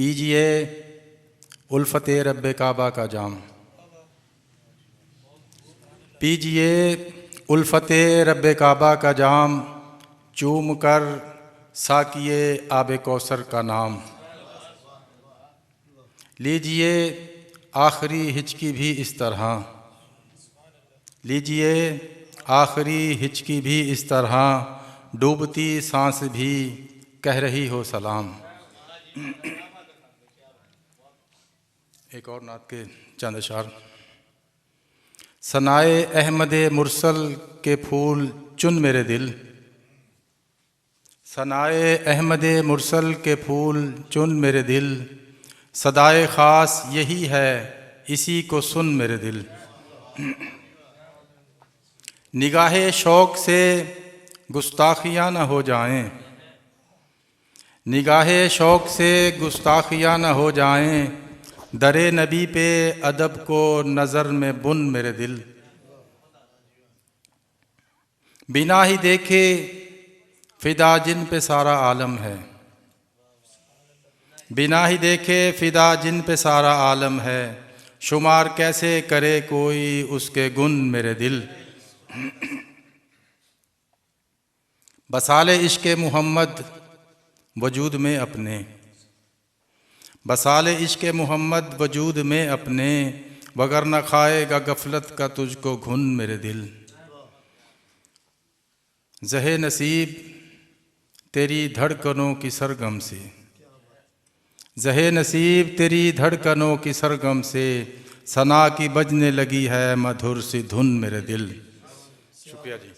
पीजिए उल्फते रब्बे काबा का जाम, पीजिए उल्फते रब्बे काबा का जाम, चूम कर साकिए आबे कौसर का नाम। लीजिए आखिरी हिचकी भी इस तरह, लीजिए आखिरी हिचकी भी इस तरह, डूबती सांस भी कह रही हो सलाम। एक और नात के चंद अशार। सनाए अहमदे मुरसल के फूल चुन मेरे दिल, सनाए अहमदे मुरसल के फूल चुन मेरे दिल, सदाए ख़ास यही है इसी को सुन मेरे दिल। निगाहे शौक़ से गुस्ताखियाँ न हो जाएं, निगाहे शौक़ से गुस्ताखियाँ न हो जाएं, दरे नबी पे अदब को नज़र में बुन मेरे दिल। बिना ही देखे फ़िदा जिन पे सारा आलम है, बिना ही देखे फ़िदा जिन पे सारा आलम है, शुमार कैसे करे कोई उसके गुन मेरे दिल। बसाले इश्क़ मुहम्मद वजूद में अपने, बसाले इश्क़ मुहम्मद वजूद में अपने, वगर न खाएगा गफलत का तुझको घुन मेरे दिल। ज़हे नसीब तेरी धड़कनों की सरगम से, ज़हे नसीब तेरी धड़कनों की सरगम से, सना की बजने लगी है मधुर सी धुन मेरे दिल। शुक्रिया जी।